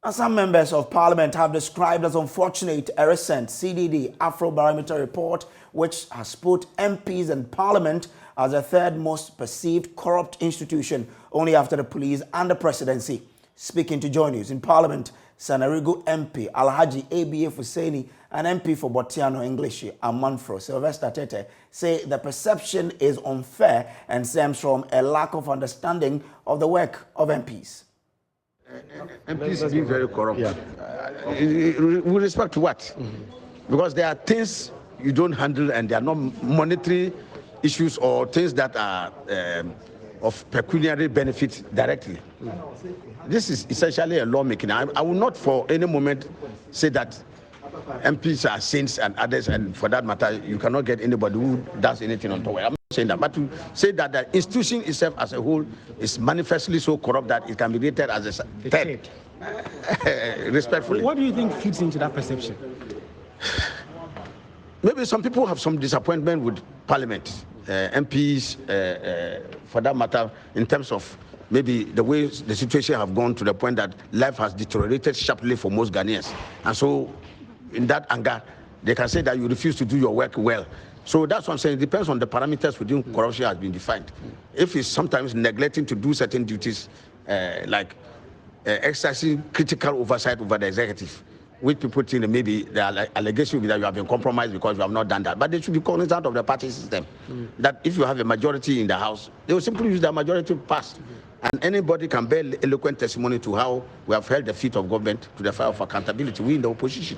And some members of parliament have described as unfortunate a recent CDD Afrobarometer report, which has put MPs and parliament as the third most perceived corrupt institution, only after the police and the presidency. Speaking to Joy News in Parliament, Sanarigu MP Alhaji ABA Fuseni and MP for Botiano English Amanfro Sylvester Tete say the perception is unfair and stems from a lack of understanding of the work of MPs. MPs being very corrupt. Yeah. With respect to what? Because there are things you don't handle and they are not monetary issues or things that are of pecuniary benefit directly. This is essentially a lawmaking. I will not for any moment say that MPs are saints and others, and for that matter, you cannot get anybody who does anything on top. I'm not saying that, but to say that the institution itself as a whole is manifestly so corrupt that it can be rated as a third, respectfully. What do you think fits into that perception? Maybe some people have some disappointment with Parliament, MPs, for that matter, in terms of maybe the way the situation have gone to the point that life has deteriorated sharply for most Ghanaians. And so, in that anger, they can say that you refuse to do your work well. So that's what I'm saying. It depends on the parameters within corruption has been defined. If it's sometimes neglecting to do certain duties, like exercising critical oversight over the executive, which people think that maybe the allegation will be that you have been compromised because you have not done that. But they should be cognizant of the party system. That if you have a majority in the House, they will simply use the majority to pass. And anybody can bear eloquent testimony to how we have held the feet of government to the fire of accountability. We in the opposition.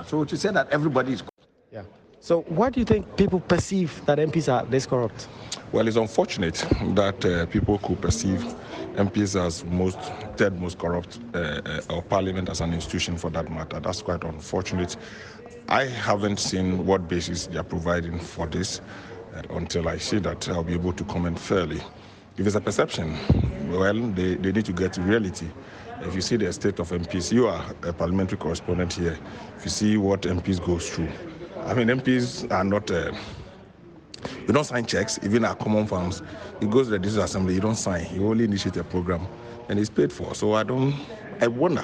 So to say that everybody is... Yeah. So why do you think people perceive that MPs are this corrupt? Well, it's unfortunate that people could perceive MPs as third most corrupt, or Parliament as an institution for that matter. That's quite unfortunate. I haven't seen what basis they are providing for this until I see that I'll be able to comment fairly. If it's a perception, well, they need to get to reality. If you see the state of MPs, you are a parliamentary correspondent here. If you see what MPs go through, I mean, MPs are not... you don't sign checks, even at common farms. You go to the district assembly, you don't sign. You only initiate a program, and it's paid for. So I wonder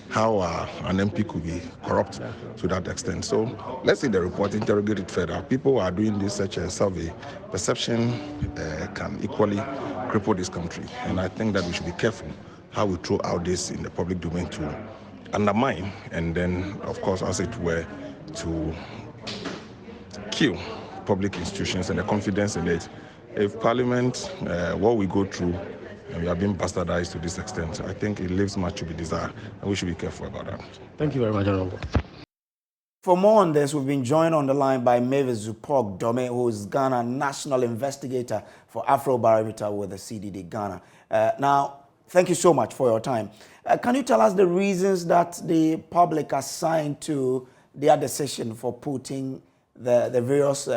how an MP could be corrupt to that extent. So let's see the report, interrogate it further. People are doing this such a survey. Perception can equally cripple this country. And I think that we should be careful how we throw out this in the public domain to undermine and then, of course, as it were, to kill public institutions and the confidence in it. If Parliament, what we go through, and we are being bastardized to this extent, I think it leaves much to be desired, and we should be careful about that. Thank you very much, Honorable. For more on this, we've been joined on the line by Mavis Zupog Dome, who is Ghana National Investigator for Afrobarometer with the CDD Ghana. Now, thank you so much for your time. Can you tell us the reasons that the public assigned to their decision for putting the various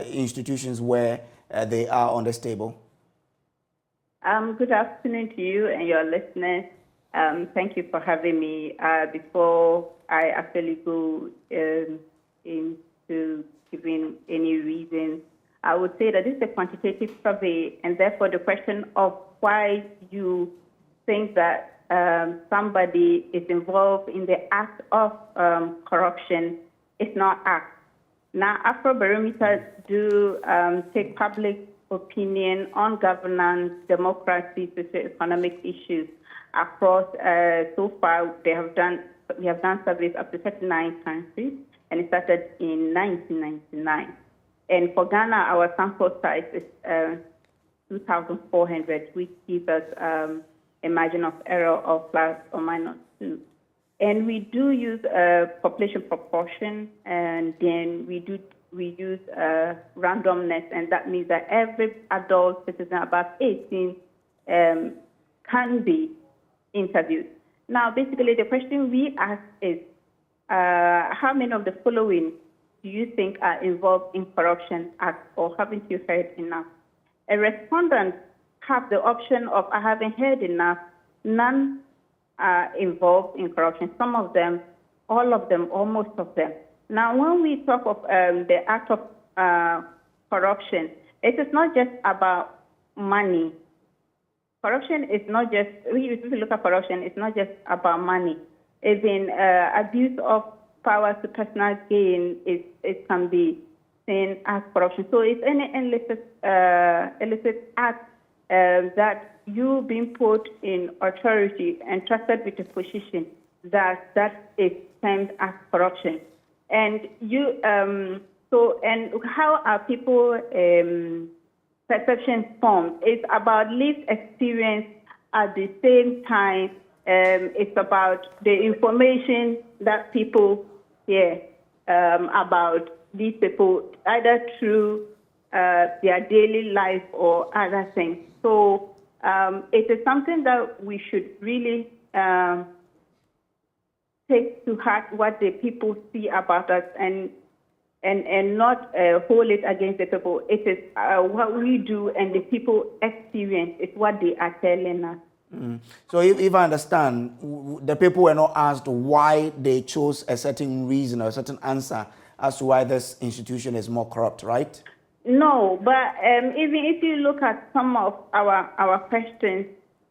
institutions where they are on this table? Good afternoon to you and your listeners. Thank you for having me. Before I actually go into giving any reasons, I would say that this is a quantitative survey, and therefore the question of why you think that somebody is involved in the act of corruption is not asked. Now, Afrobarometer do take public opinion on governance, democracy, socio-economic issues across. So far, we have done surveys up to 39 countries, and it started in 1999. And for Ghana, our sample size is 2,400, which gives us a margin of error of ±2. And we do use population proportion, and then we use randomness, and that means that every adult citizen above 18 can be interviewed. Now, basically, the question we ask is, how many of the following do you think are involved in corruption acts, or haven't you heard enough? A respondent have the option of I haven't heard enough. None are involved in corruption. Some of them, all of them, or most of them. Now, when we talk of the act of corruption, it is not just about money. Corruption is not just, if you look at corruption, it's not just about money. even abuse of power to personal gain, it can be seen as corruption. So it's any illicit act that you being put in authority and trusted with a position that is termed as corruption. And you and how are people perceptions formed? It's about lived experience. At the same time, it's about the information that people hear about these people, either through their daily life or other things. So it is something that we should really take to heart what the people see about us and not hold it against the people. It is what we do and the people experience. It's what they are telling us. So if I understand, the people were not asked why they chose a certain reason or a certain answer as to why this institution is more corrupt, right? No, but even if you look at some of our questions,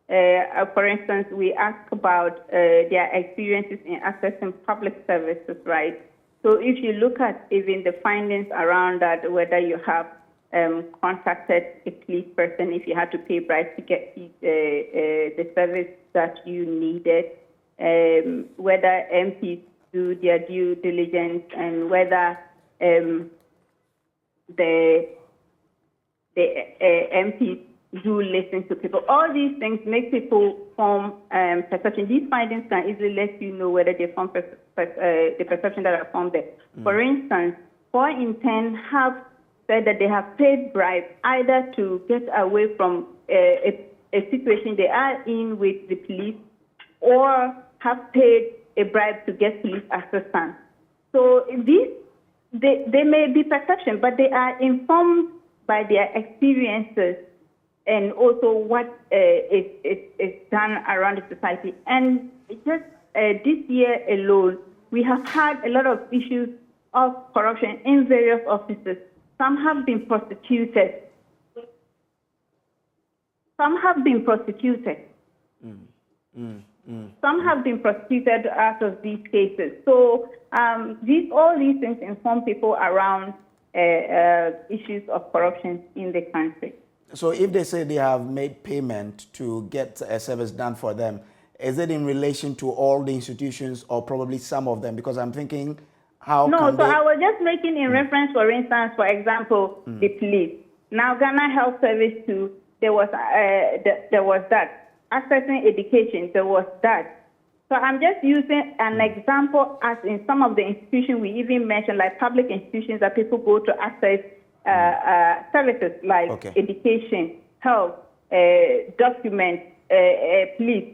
for instance, we ask about their experiences in accessing public services, right? So if you look at even the findings around that, whether you have contacted a police person, if you had to pay bribes to get the service that you needed, whether MPs do their due diligence, and whether the MPs do listen to people. All these things make people form perception. These findings can easily let you know whether they form the perception that are formed there. For instance, 4 in 10 have said that they have paid bribes either to get away from a situation they are in with the police, or have paid a bribe to get police assistance. So these, they may be perception, but they are informed by their experiences and also what is done around the society. And just this year alone, we have had a lot of issues of corruption in various offices. Some have been prosecuted. Some have been prosecuted. Some have been prosecuted out of these cases. So all these things inform people around issues of corruption in the country. So if they say they have made payment to get a service done for them, is it in relation to all the institutions or probably some of them? Because I'm thinking, how No, can so they... I was just making in reference, for instance, for example, the police. Now, Ghana Health Service too, there was that. Accessing education, there was that. So I'm just using an example as in some of the institutions we even mentioned, like public institutions that people go to access services like education, health, documents, police.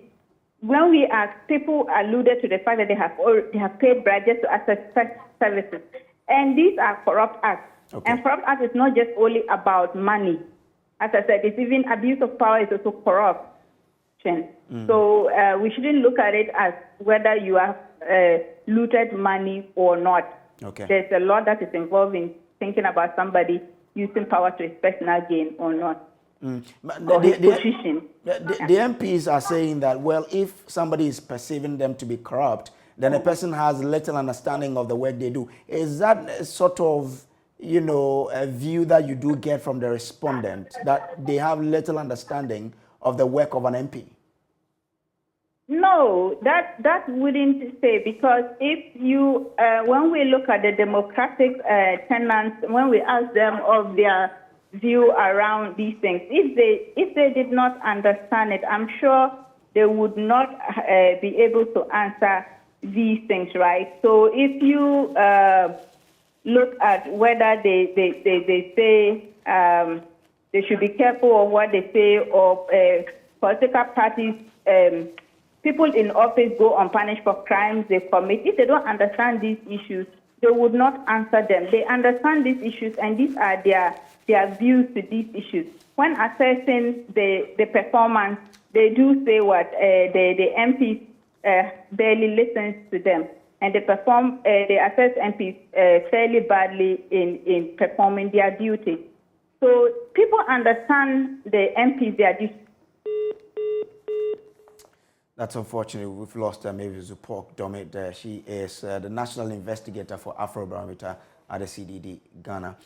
When we ask, people alluded to the fact that they have paid bribes just to access services. And these are corrupt acts. And corrupt acts is not just only about money. As I said, it's even abuse of power is also corruption. So we shouldn't look at it as whether you have looted money or not. There's a lot that is involved in thinking about somebody using power to his personal gain or not. Or his position. The MPs are saying that, well, if somebody is perceiving them to be corrupt, then a person has little understanding of the work they do. Is that a sort of, a view that you do get from the respondent, that they have little understanding of the work of an MP? No, that wouldn't say, because if you, when we look at the democratic tenants, when we ask them of their view around these things, if they did not understand it, I'm sure they would not be able to answer these things, right? So if you look at whether they say they should be careful of what they say, or political parties, people in office go unpunished for crimes they commit. If they don't understand these issues, they would not answer them. They understand these issues, and these are their views to these issues. When assessing the performance, they do say what the MPs barely listens to them, and they assess MPs fairly badly in performing their duty. So people understand the MPs, their duty. That's unfortunate. We've lost Mavis Zupok Domit. She is the national investigator for Afrobarometer at the CDD Ghana.